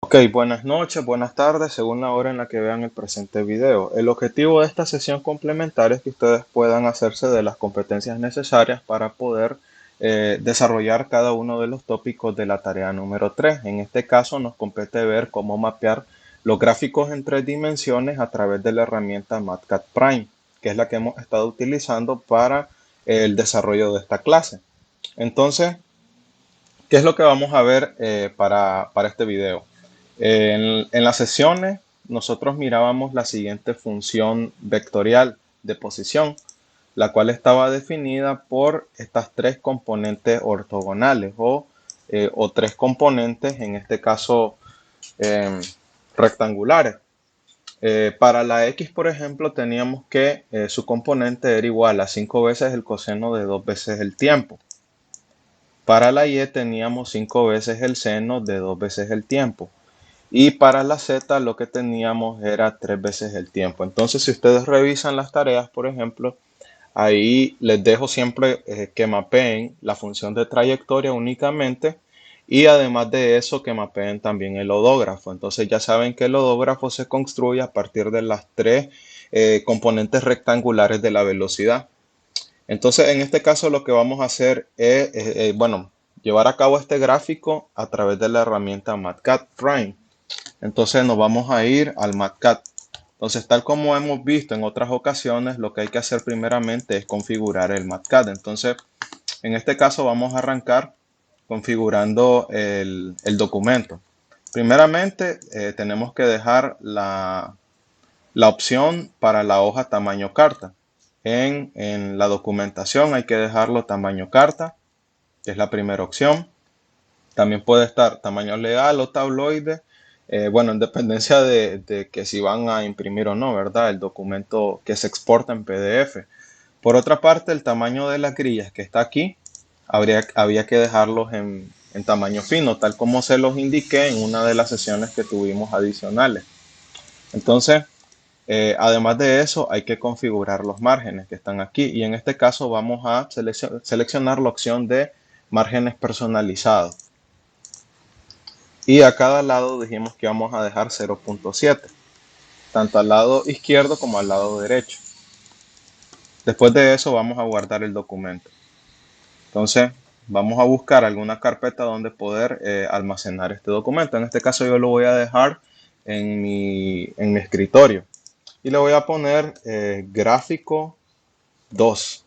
Ok, buenas noches, buenas tardes, según la hora en la que vean el presente video. El objetivo de esta sesión complementaria es que ustedes puedan hacerse de las competencias necesarias para poder desarrollar cada uno de los tópicos de la tarea número 3. En este caso nos compete ver cómo mapear los gráficos en tres dimensiones a través de la herramienta MatCat que es la que hemos estado utilizando para el desarrollo de esta clase. Entonces, ¿qué es lo que vamos a ver para este video? En las sesiones nosotros mirábamos la siguiente función vectorial de posición, la cual estaba definida por estas tres componentes ortogonales o tres componentes, en este caso eh, rectangulares. Para la x, por ejemplo, teníamos que su componente era igual a 5 veces el coseno de 2 veces el tiempo. Para la y teníamos 5 veces el seno de 2 veces el tiempo. Y para la z lo que teníamos era 3 veces el tiempo. Entonces, si ustedes revisan las tareas, por ejemplo, ahí les dejo siempre que mapeen la función de trayectoria únicamente y además de eso que mapeen también el odógrafo. Entonces ya saben que el odógrafo se construye a partir de las tres componentes rectangulares de la velocidad. Entonces, en este caso lo que vamos a hacer es, bueno, llevar a cabo este gráfico a través de la herramienta MatCat. Entonces nos vamos a ir al MatCat. Entonces, tal como hemos visto en otras ocasiones, lo que hay que hacer primeramente es configurar el MatCat. Entonces, en este caso vamos a arrancar configurando el documento. Primeramente, tenemos que dejar la opción para la hoja tamaño carta. En la documentación hay que dejarlo tamaño carta, que es la primera opción. También puede estar tamaño legal o tabloide. Bueno, en dependencia de que si van a imprimir o no, ¿verdad? El documento que se exporta en PDF. Por otra parte, el tamaño de las grillas que está aquí, había que dejarlos en tamaño fino, tal como se los indiqué en una de las sesiones que tuvimos adicionales. Entonces, además de eso, hay que configurar los márgenes que están aquí. Y en este caso vamos a seleccionar la opción de márgenes personalizados. Y a cada lado dijimos que vamos a dejar 0.7, tanto al lado izquierdo como al lado derecho. Después de eso vamos a guardar el documento. Entonces vamos a buscar alguna carpeta donde poder almacenar este documento. En este caso yo lo voy a dejar en mi escritorio. Y le voy a poner gráfico 2.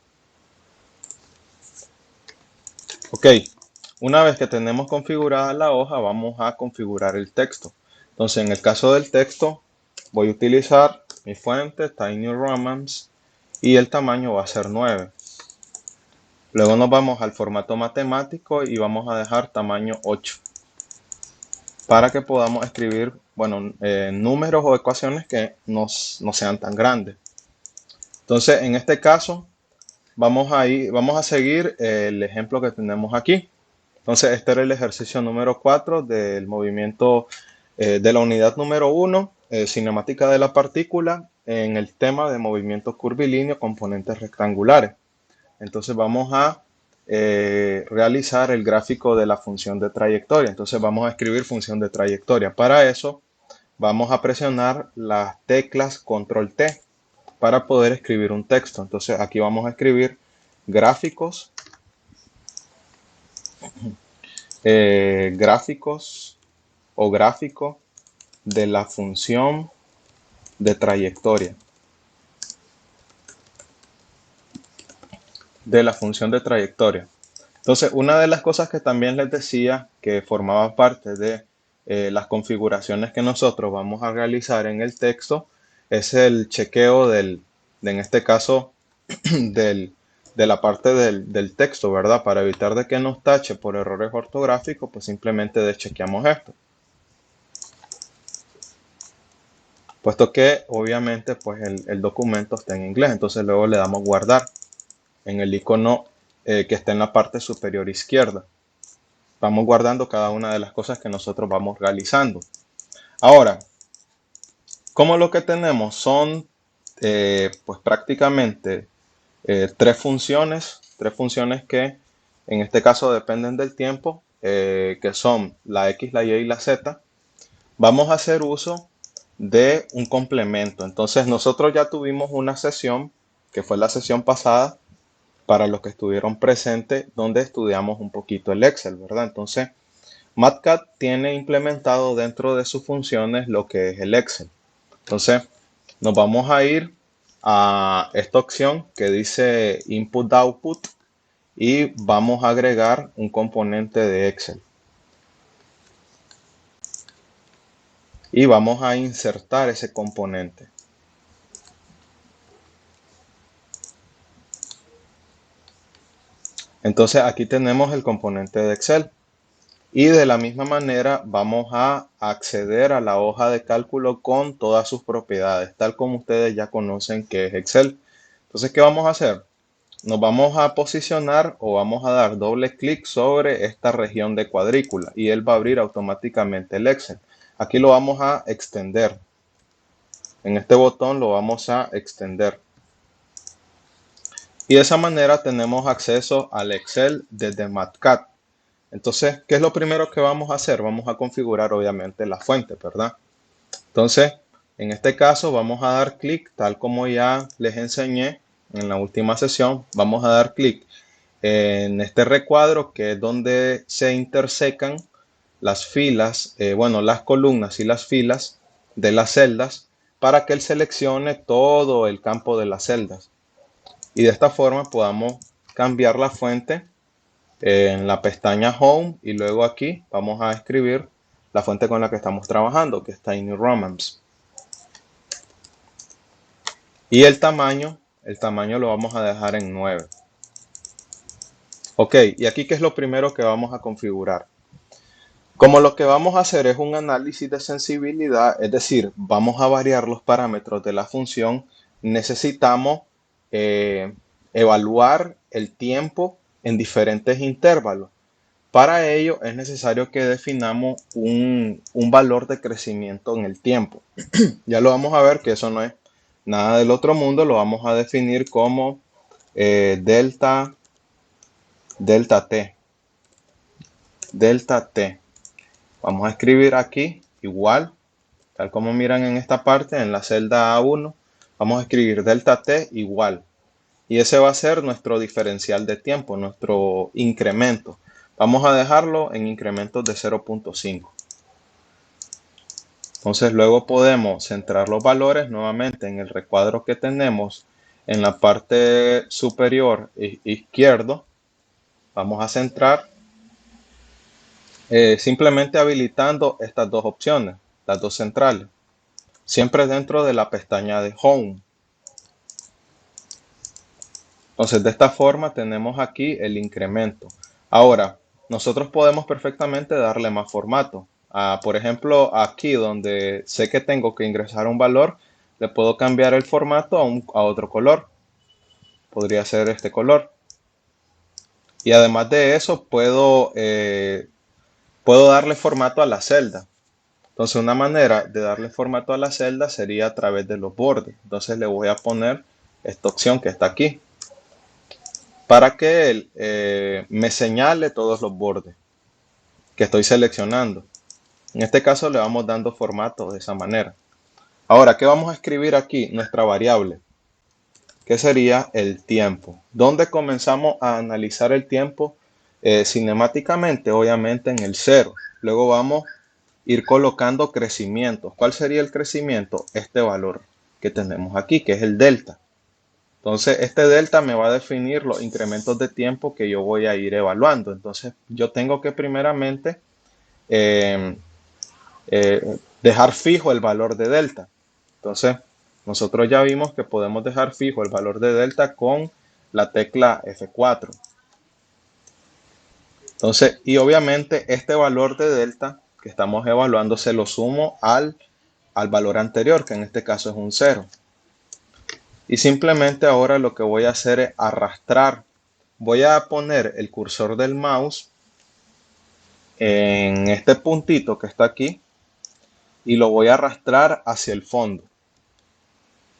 Ok, una vez que tenemos configurada la hoja, vamos a configurar el texto. Entonces, en el caso del texto, voy a utilizar mi fuente, Tiny Romance, y el tamaño va a ser 9. Luego nos vamos al formato matemático y vamos a dejar tamaño 8 para que podamos escribir, bueno, números o ecuaciones que no sean tan grandes. Entonces, en este caso, vamos a seguir el ejemplo que tenemos aquí. Entonces, este era el ejercicio número 4 del movimiento de la unidad número 1, cinemática de la partícula, en el tema de movimiento curvilíneo, componentes rectangulares. Entonces, vamos a realizar el gráfico de la función de trayectoria. Entonces, vamos a escribir función de trayectoria. Para eso, vamos a presionar las teclas Control T para poder escribir un texto. Entonces, aquí vamos a escribir gráficos gráficos o gráfico de la función de trayectoria. De la función de trayectoria. Entonces, una de las cosas que también les decía que formaba parte de las configuraciones que nosotros vamos a realizar en el texto es el chequeo en este caso, del, de la parte del texto, ¿verdad? Para evitar de que nos tache por errores ortográficos, pues simplemente deschequeamos esto. Puesto que obviamente pues el documento está en inglés, entonces luego le damos guardar en el icono que está en la parte superior izquierda. Vamos guardando cada una de las cosas que nosotros vamos realizando. Ahora, como lo que tenemos son pues prácticamente tres funciones que en este caso dependen del tiempo, que son la X, la Y y la Z. vamos a hacer uso de un complemento. Entonces nosotros ya tuvimos una sesión, que fue la sesión pasada, para los que estuvieron presentes, donde estudiamos un poquito el Excel, ¿verdad? Entonces, Matcat tiene implementado dentro de sus funciones lo que es el Excel. Entonces, nos vamos a ir a esta opción que dice Input Output y vamos a agregar un componente de Excel. Y vamos a insertar ese componente. Entonces aquí tenemos el componente de Excel. Y de la misma manera vamos a acceder a la hoja de cálculo con todas sus propiedades, tal como ustedes ya conocen que es Excel. Entonces, ¿qué vamos a hacer? Nos vamos a posicionar o vamos a dar doble clic sobre esta región de cuadrícula y él va a abrir automáticamente el Excel. Aquí lo vamos a extender. En este botón lo vamos a extender. Y de esa manera tenemos acceso al Excel desde Matcat. Entonces, ¿qué es lo primero que vamos a hacer? Vamos a configurar obviamente la fuente, ¿verdad? Entonces, en este caso vamos a dar clic, tal como ya les enseñé en la última sesión, vamos a dar clic en este recuadro que es donde se intersecan las filas, bueno, las columnas y las filas de las celdas para que él seleccione todo el campo de las celdas. Y de esta forma podamos cambiar la fuente en la pestaña Home y luego aquí vamos a escribir la fuente con la que estamos trabajando, que es Tiny Romance. Y el tamaño lo vamos a dejar en 9. Ok, y aquí ¿qué es lo primero que vamos a configurar? Como lo que vamos a hacer es un análisis de sensibilidad, es decir, vamos a variar los parámetros de la función, necesitamos eh, evaluar el tiempo en diferentes intervalos. Para ello es necesario que definamos un valor de crecimiento en el tiempo. Ya lo vamos a ver que eso no es nada del otro mundo, lo vamos a definir como delta t. Delta t. Vamos a escribir aquí igual, tal como miran en esta parte, en la celda A1, vamos a escribir delta t igual. Y ese va a ser nuestro diferencial de tiempo, nuestro incremento. Vamos a dejarlo en incrementos de 0.5. Entonces luego podemos centrar los valores nuevamente en el recuadro que tenemos en la parte superior izquierdo. Vamos a centrar simplemente habilitando estas dos opciones, las dos centrales, siempre dentro de la pestaña de Home. Entonces de esta forma tenemos aquí el incremento. Ahora, nosotros podemos perfectamente darle más formato. Por ejemplo, aquí donde sé que tengo que ingresar un valor, le puedo cambiar el formato a otro color. Podría ser este color. Y además de eso, puedo darle formato a la celda. Entonces, una manera de darle formato a la celda sería a través de los bordes. Entonces, le voy a poner esta opción que está aquí para que él me señale todos los bordes que estoy seleccionando. En este caso le vamos dando formato de esa manera. Ahora, ¿qué vamos a escribir aquí? Nuestra variable, que sería el tiempo. ¿Dónde comenzamos a analizar el tiempo? Cinemáticamente, obviamente en el 0. Luego vamos a ir colocando crecimientos. ¿Cuál sería el crecimiento? Este valor que tenemos aquí, que es el delta. Entonces, este delta me va a definir los incrementos de tiempo que yo voy a ir evaluando. Entonces, yo tengo que primeramente eh, dejar fijo el valor de delta. Entonces, nosotros ya vimos que podemos dejar fijo el valor de delta con la tecla F4. Entonces, y obviamente este valor de delta que estamos evaluando se lo sumo al valor anterior, que en este caso es un 0. Y simplemente ahora lo que voy a hacer es arrastrar. Voy a poner el cursor del mouse en este puntito que está aquí y lo voy a arrastrar hacia el fondo.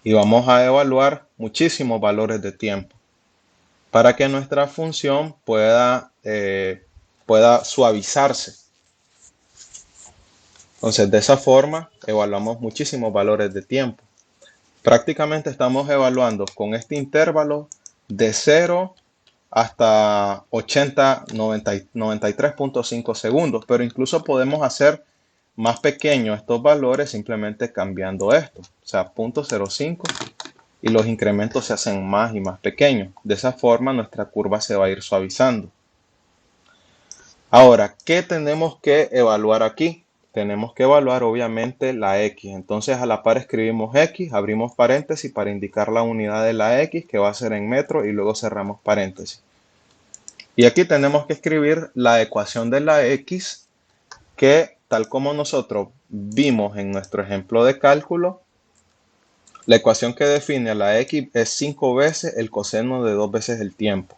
Y vamos a evaluar muchísimos valores de tiempo para que nuestra función pueda suavizarse. Entonces, de esa forma, evaluamos muchísimos valores de tiempo. Prácticamente estamos evaluando con este intervalo de 0 hasta 80, 90, 93.5 segundos, pero incluso podemos hacer más pequeños estos valores simplemente cambiando esto, o sea, 0.05, y los incrementos se hacen más y más pequeños. De esa forma nuestra curva se va a ir suavizando. Ahora, ¿qué tenemos que evaluar aquí? Tenemos que evaluar obviamente la X. Entonces a la par escribimos X, abrimos paréntesis para indicar la unidad de la X, que va a ser en metros, y luego cerramos paréntesis. Y aquí tenemos que escribir la ecuación de la X, que tal como nosotros vimos en nuestro ejemplo de cálculo, la ecuación que define a la X es 5 veces el coseno de 2 veces el tiempo.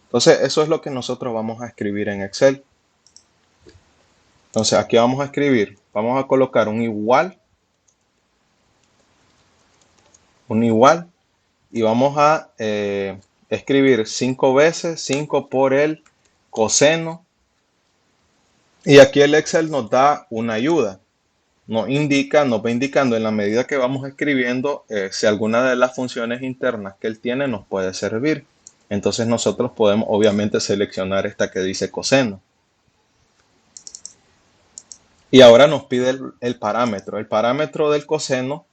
Entonces eso es lo que nosotros vamos a escribir en Excel. Entonces aquí vamos a escribir, vamos a colocar un igual, y vamos a escribir 5 veces 5 por el coseno. Y aquí el Excel nos da una ayuda. Nos va indicando en la medida que vamos escribiendo si alguna de las funciones internas que él tiene nos puede servir. Entonces nosotros podemos obviamente seleccionar esta que dice coseno. Y ahora nos pide el parámetro. El parámetro del coseno,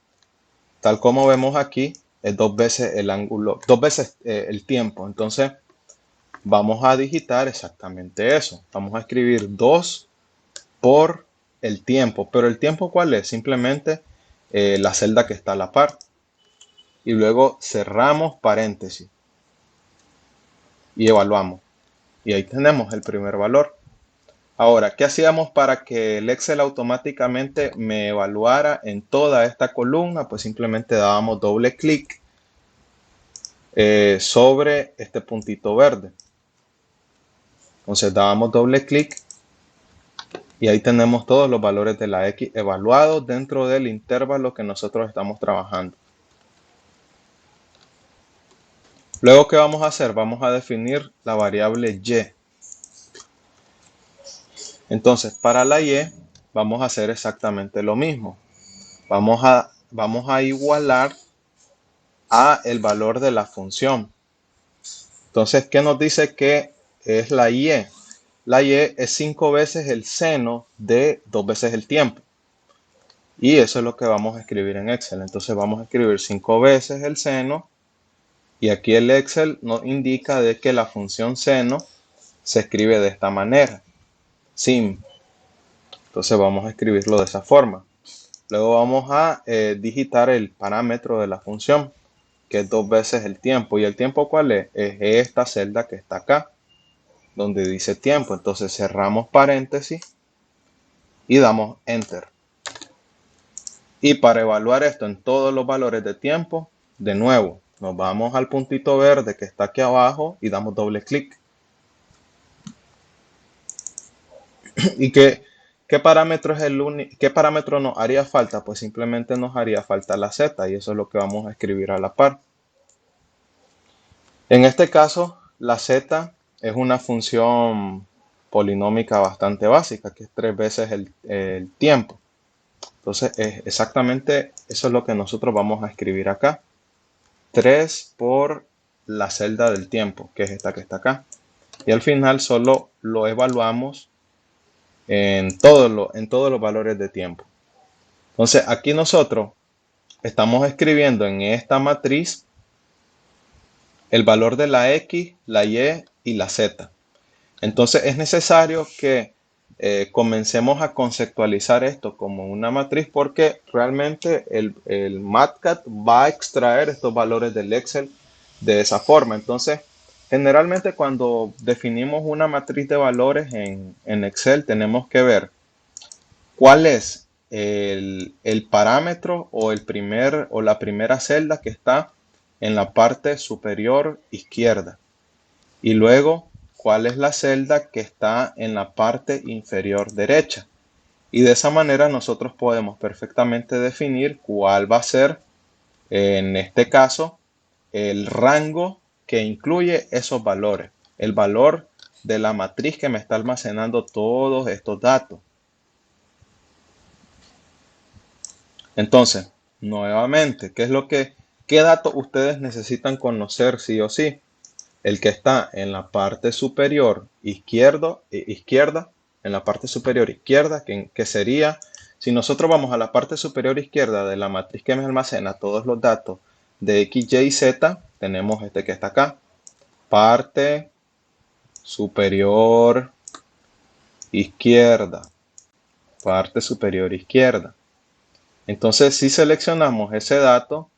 tal como vemos aquí, es 2 veces el ángulo, 2 veces el tiempo. Entonces vamos a digitar exactamente eso. Vamos a escribir 2 por el tiempo. Pero el tiempo, ¿cuál es? Simplemente la celda que está a la par. Y luego cerramos paréntesis y evaluamos. Y ahí tenemos el primer valor. Ahora, ¿qué hacíamos para que el Excel automáticamente me evaluara en toda esta columna? Pues simplemente dábamos doble clic sobre este puntito verde. Entonces dábamos doble clic y ahí tenemos todos los valores de la X evaluados dentro del intervalo que nosotros estamos trabajando. Luego, ¿qué vamos a hacer? Vamos a definir la variable Y. Entonces, para la Y vamos a hacer exactamente lo mismo. Vamos a igualar a el valor de la función. Entonces, ¿qué nos dice que es la Y? La Y es 5 veces el seno de 2 veces el tiempo. Y eso es lo que vamos a escribir en Excel. Entonces vamos a escribir 5 veces el seno. Y aquí el Excel nos indica de que la función seno se escribe de esta manera. Sim. Entonces vamos a escribirlo de esa forma. Luego vamos a digitar el parámetro de la función, que es 2 veces el tiempo. ¿Y el tiempo cuál es? Es esta celda que está acá, donde dice tiempo. Entonces cerramos paréntesis y damos Enter. Y para evaluar esto en todos los valores de tiempo, de nuevo, nos vamos al puntito verde que está aquí abajo y damos doble clic. ¿Y qué parámetro es qué parámetro nos haría falta? Pues simplemente nos haría falta la Z, y eso es lo que vamos a escribir a la par. En este caso, la Z es una función polinómica bastante básica, que es 3 veces el tiempo. Entonces, exactamente eso es lo que nosotros vamos a escribir acá. 3 por la celda del tiempo, que es esta que está acá. Y al final solo lo evaluamos en todos los valores de tiempo. Entonces, aquí nosotros estamos escribiendo en esta matriz el valor de la X, la Y y la Z. Entonces es necesario que comencemos a conceptualizar esto como una matriz, porque realmente el MATLAB va a extraer estos valores del Excel de esa forma. Entonces, generalmente cuando definimos una matriz de valores en Excel, tenemos que ver cuál es el parámetro o la primera celda que está en la parte superior izquierda. Y luego, cuál es la celda que está en la parte inferior derecha. Y de esa manera nosotros podemos perfectamente definir cuál va a ser, en este caso, el rango que incluye esos valores. El valor de la matriz que me está almacenando todos estos datos. Entonces, nuevamente, ¿qué datos ustedes necesitan conocer sí o sí? El que está en la parte superior izquierda, en la parte superior izquierda, que sería, si nosotros vamos a la parte superior izquierda de la matriz que me almacena todos los datos de X, Y y Z, tenemos este que está acá, parte superior izquierda, parte superior izquierda. Entonces, si seleccionamos ese dato,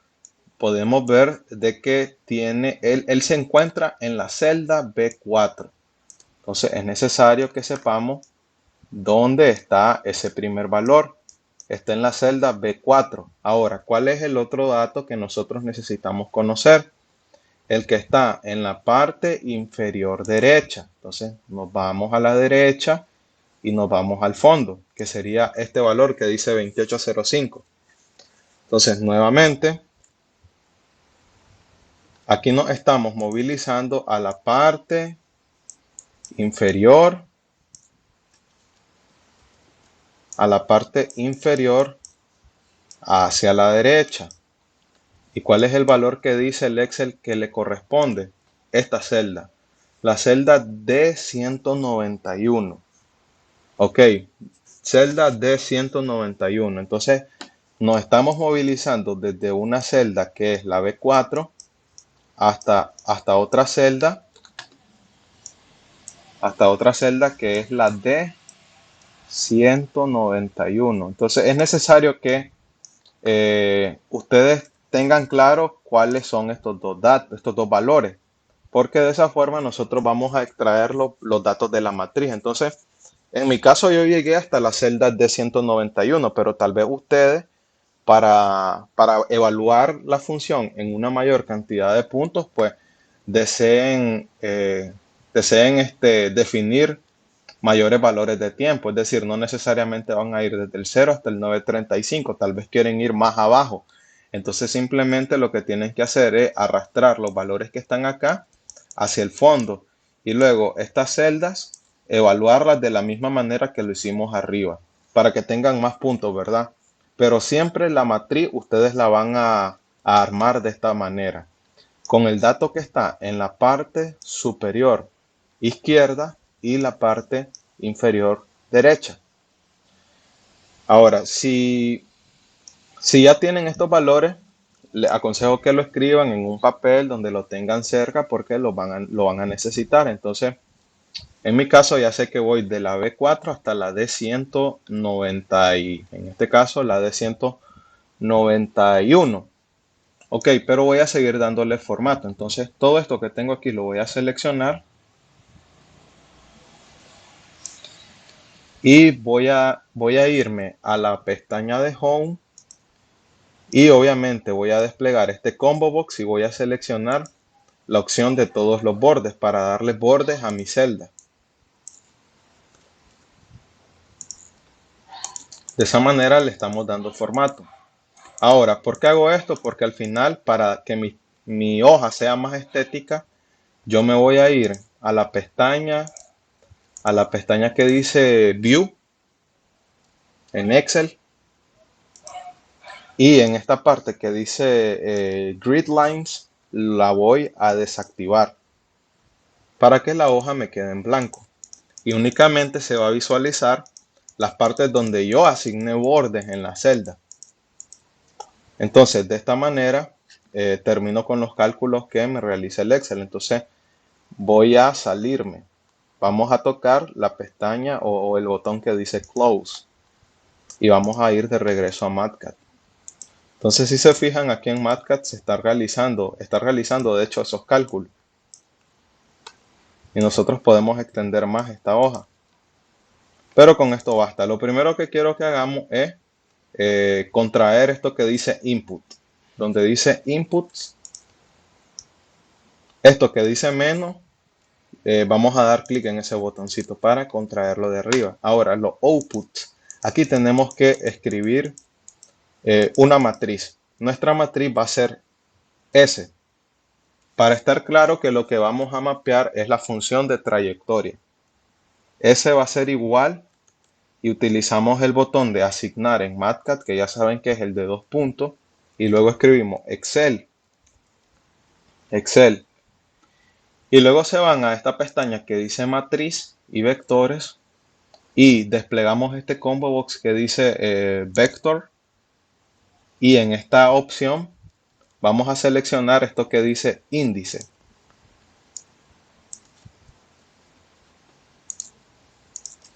podemos ver de que él se encuentra en la celda B4. Entonces, es necesario que sepamos dónde está ese primer valor. Está en la celda B4. Ahora, ¿cuál es el otro dato que nosotros necesitamos conocer? El que está en la parte inferior derecha. Entonces, nos vamos a la derecha y nos vamos al fondo, que sería este valor que dice 2805. Entonces, nuevamente, aquí nos estamos movilizando a la parte inferior, hacia la derecha. ¿Y cuál es el valor que dice el Excel que le corresponde? Esta celda, la celda D191. Ok, celda D191. Entonces, nos estamos movilizando desde una celda que es la B4 hasta otra celda que es la D191. Entonces, es necesario que ustedes tengan claro cuáles son estos dos datos, estos dos valores, porque de esa forma nosotros vamos a extraer los datos de la matriz. Entonces, en mi caso yo llegué hasta la celda de 191, pero tal vez ustedes para evaluar la función en una mayor cantidad de puntos, pues deseen, definir mayores valores de tiempo. Es decir, no necesariamente van a ir desde el 0 hasta el 935, tal vez quieren ir más abajo. Entonces simplemente lo que tienen que hacer es arrastrar los valores que están acá hacia el fondo y luego estas celdas evaluarlas de la misma manera que lo hicimos arriba para que tengan más puntos, ¿verdad? Pero siempre la matriz ustedes la van a armar de esta manera, con el dato que está en la parte superior izquierda y la parte inferior derecha. Ahora, si ya tienen estos valores, les aconsejo que lo escriban en un papel donde lo tengan cerca porque lo van a necesitar. Entonces, en mi caso ya sé que voy de la B4 hasta la D190 y en este caso la D191. Ok, pero voy a seguir dándole formato. Entonces, todo esto que tengo aquí lo voy a seleccionar y voy a irme a la pestaña de Home y obviamente voy a desplegar este combo box y voy a seleccionar la opción de todos los bordes para darle bordes a mi celda. De esa manera le estamos dando formato. Ahora, ¿por qué hago esto? Porque al final, para que mi hoja sea más estética, yo me voy a ir a la pestaña que dice View en Excel y en esta parte que dice Grid Lines la voy a desactivar para que la hoja me quede en blanco y únicamente se va a visualizar las partes donde yo asigné bordes en la celda. Entonces, de esta manera termino con los cálculos que me realiza el Excel. Entonces, voy a salirme. Vamos a tocar la pestaña o el botón que dice Close y vamos a ir de regreso a MatCat. Entonces, si se fijan, aquí en MatCat se está realizando de hecho esos cálculos. Y nosotros podemos extender más esta hoja. Pero con esto basta. Lo primero que quiero que hagamos es contraer esto que dice Input. Donde dice Inputs, esto que dice menos, vamos a dar clic en ese botoncito para contraerlo de arriba. Ahora, los outputs. Aquí tenemos que escribir una matriz. Nuestra matriz va a ser S. Para estar claro que lo que vamos a mapear es la función de trayectoria. S va a ser igual y utilizamos el botón de asignar en Matcat, que ya saben que es el de dos puntos, y luego escribimos Excel, Excel. Y luego se van a esta pestaña que dice matriz y vectores y desplegamos este combo box que dice vector, y en esta opción vamos a seleccionar esto que dice índice.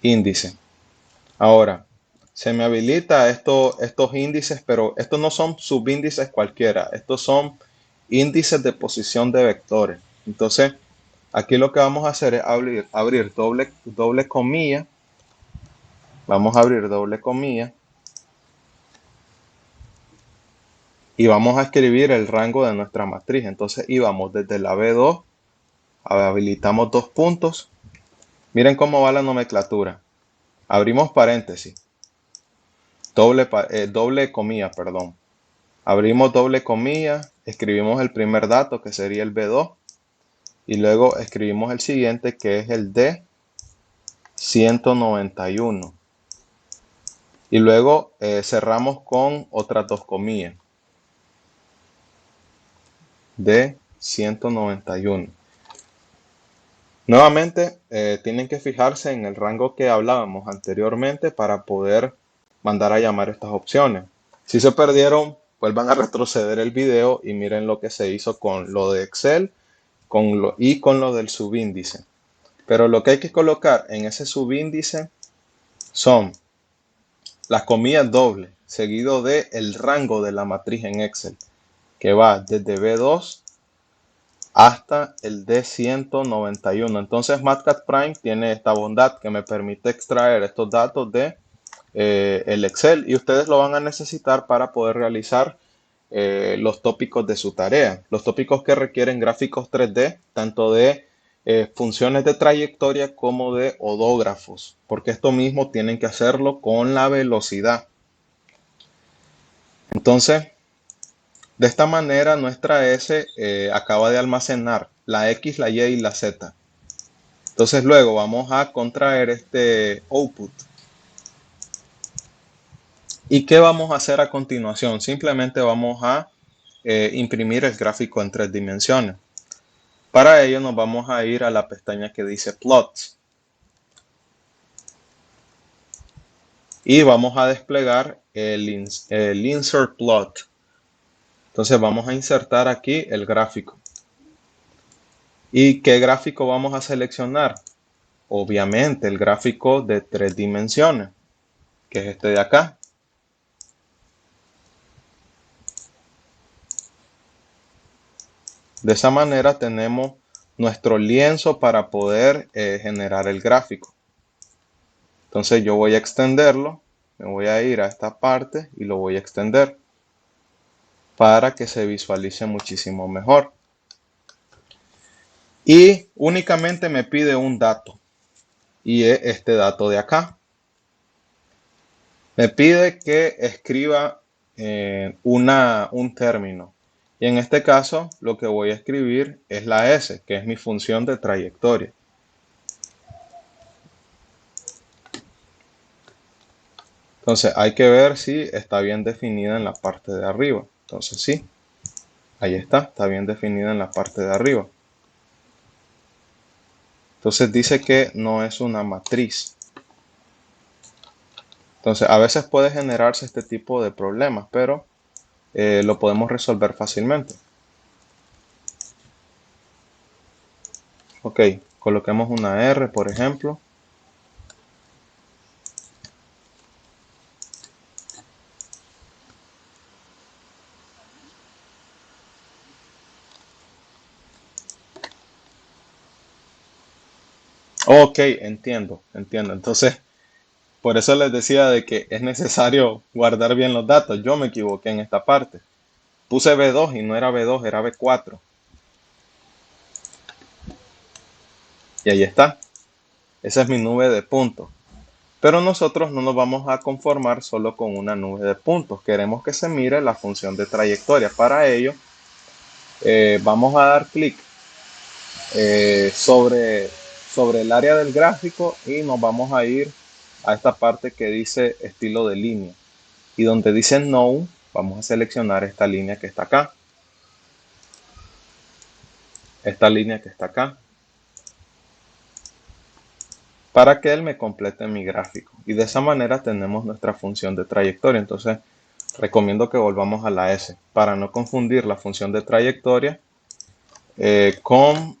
Índice. Ahora, se me habilita estos índices, pero estos no son subíndices cualquiera. Estos son índices de posición de vectores. Entonces, aquí lo que vamos a hacer es abrir doble comilla. Vamos a abrir doble comilla. Y vamos a escribir el rango de nuestra matriz. Entonces, íbamos desde la B2, habilitamos dos puntos. Miren cómo va la nomenclatura. Abrimos paréntesis. Doble comilla, perdón. Abrimos doble comilla, escribimos el primer dato que sería el B2 y luego escribimos el siguiente que es el D191 y luego cerramos con otras dos comillas. D191. Nuevamente tienen que fijarse en el rango que hablábamos anteriormente para poder mandar a llamar estas opciones. Si se perdieron, vuelvan a retroceder el video y miren lo que se hizo con lo de Excel y con lo del subíndice. Pero lo que hay que colocar en ese subíndice son las comillas dobles, seguido de el rango de la matriz en Excel, que va desde B2 hasta el D191. Entonces Matplotlib tiene esta bondad que me permite extraer estos datos de el Excel y ustedes lo van a necesitar para poder realizar los tópicos de su tarea. Los tópicos que requieren gráficos 3D, tanto de funciones de trayectoria como de odógrafos, porque esto mismo tienen que hacerlo con la velocidad. Entonces, de esta manera nuestra S acaba de almacenar la X, la Y y la Z. Entonces luego vamos a contraer este output. ¿Y qué vamos a hacer a continuación? Simplemente vamos a imprimir el gráfico en 3 dimensiones. Para ello nos vamos a ir a la pestaña que dice Plots. Y vamos a desplegar el Insert Plot. Entonces vamos a insertar aquí el gráfico. ¿Y qué gráfico vamos a seleccionar? Obviamente el gráfico de 3 dimensiones, que es este de acá. De esa manera tenemos nuestro lienzo para poder generar el gráfico. Entonces yo voy a extenderlo, me voy a ir a esta parte y lo voy a extender para que se visualice muchísimo mejor. Y únicamente me pide un dato y es este dato de acá. Me pide que escriba un término. Y en este caso lo que voy a escribir es la S, que es mi función de trayectoria. Entonces hay que ver si está bien definida en la parte de arriba. Entonces sí, ahí está bien definida en la parte de arriba. Entonces dice que no es una matriz. Entonces a veces puede generarse este tipo de problemas, pero lo podemos resolver fácilmente. Ok, coloquemos una R, por ejemplo. Ok, entiendo. Entonces, por eso les decía de que es necesario guardar bien los datos. Yo me equivoqué en esta parte. Puse B2 y no era B2, era B4. Y ahí está. Esa es mi nube de puntos. Pero nosotros no nos vamos a conformar solo con una nube de puntos. Queremos que se mire la función de trayectoria. Para ello, vamos a dar clic sobre el área del gráfico y nos vamos a ir a esta parte que dice estilo de línea. Y donde dice No, vamos a seleccionar esta línea que está acá. Esta línea que está acá. Para que él me complete mi gráfico. Y de esa manera tenemos nuestra función de trayectoria. Entonces, recomiendo que volvamos a la S para no confundir la función de trayectoria con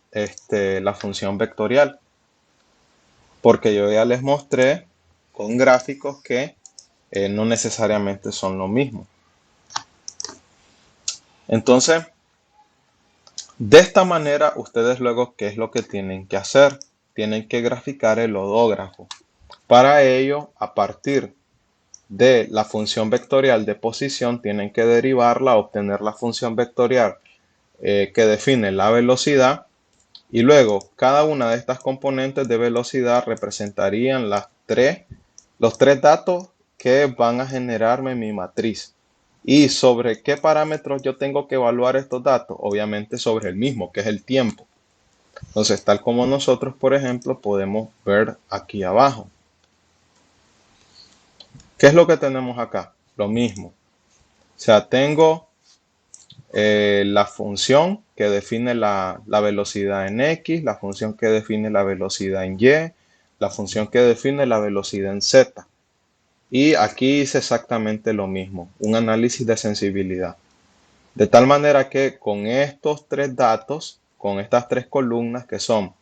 la función vectorial. Porque yo ya les mostré con gráficos que no necesariamente son lo mismo. Entonces, de esta manera, ustedes luego, ¿qué es lo que tienen que hacer? Tienen que graficar el odógrafo. Para ello, a partir de la función vectorial de posición, tienen que derivarla, obtener la función vectorial que define la velocidad. Y luego, cada una de estas componentes de velocidad representarían los tres datos que van a generarme mi matriz. ¿Y sobre qué parámetros yo tengo que evaluar estos datos? Obviamente sobre el mismo, que es el tiempo. Entonces, tal como nosotros, por ejemplo, podemos ver aquí abajo. ¿Qué es lo que tenemos acá? Lo mismo. O sea, tengo la función que define la velocidad en X, la función que define la velocidad en Y, la función que define la velocidad en Z. Y aquí hice exactamente lo mismo, un análisis de sensibilidad. De tal manera que con estos tres datos, con estas tres columnas que son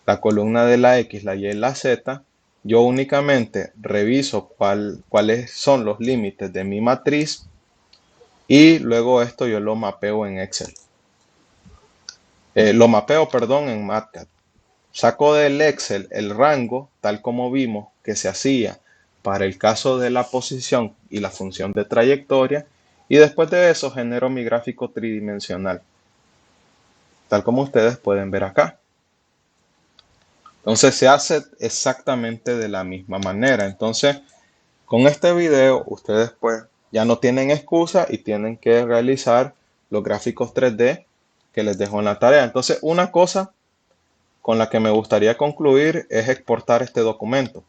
la columna de la X, la Y y la Z, yo únicamente reviso cuáles son los límites de mi matriz y luego esto yo lo mapeo en Excel. Lo mapeo, perdón, en MATLAB. Saco del Excel el rango, tal como vimos que se hacía para el caso de la posición y la función de trayectoria, y después de eso genero mi gráfico tridimensional, tal como ustedes pueden ver acá. Entonces se hace exactamente de la misma manera. Entonces, con este video, ustedes pues ya no tienen excusa y tienen que realizar los gráficos 3D que les dejo en la tarea. Entonces, una cosa con la que me gustaría concluir es exportar este documento.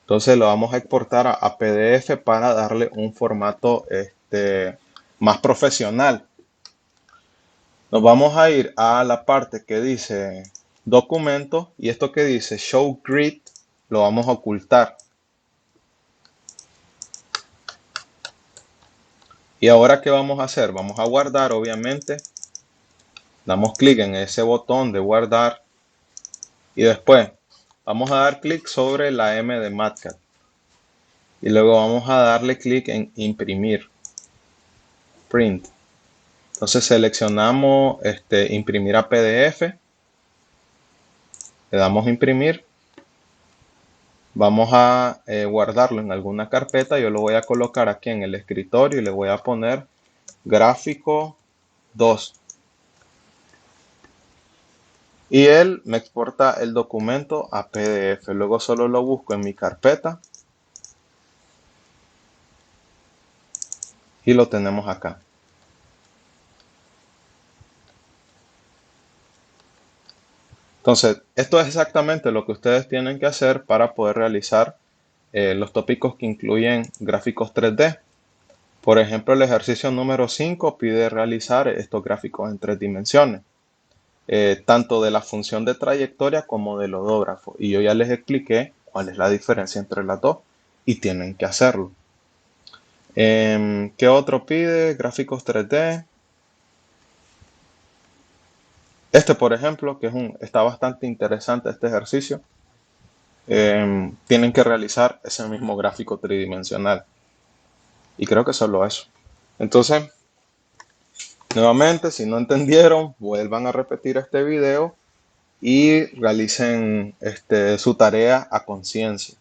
Entonces lo vamos a exportar a PDF para darle un formato más profesional. Nos vamos a ir a la parte que dice documento y esto que dice show grid lo vamos a ocultar. Y ahora, ¿qué vamos a hacer? Vamos a guardar, obviamente. Damos clic en ese botón de guardar y después vamos a dar clic sobre la M de MATLAB. Y luego vamos a darle clic en imprimir, print. Entonces seleccionamos imprimir a PDF, le damos imprimir, vamos a guardarlo en alguna carpeta, yo lo voy a colocar aquí en el escritorio y le voy a poner gráfico 2. Y él me exporta el documento a PDF, luego solo lo busco en mi carpeta y lo tenemos acá. Entonces, esto es exactamente lo que ustedes tienen que hacer para poder realizar los tópicos que incluyen gráficos 3D. Por ejemplo, el ejercicio número 5 pide realizar estos gráficos en 3 dimensiones, tanto de la función de trayectoria como del odógrafo. Y yo ya les expliqué cuál es la diferencia entre las dos y tienen que hacerlo. ¿Qué otro pide? Gráficos 3D. Por ejemplo, que está bastante interesante este ejercicio. Tienen que realizar ese mismo gráfico tridimensional. Y creo que solo eso. Entonces, nuevamente, si no entendieron, vuelvan a repetir este video y realicen su tarea a conciencia.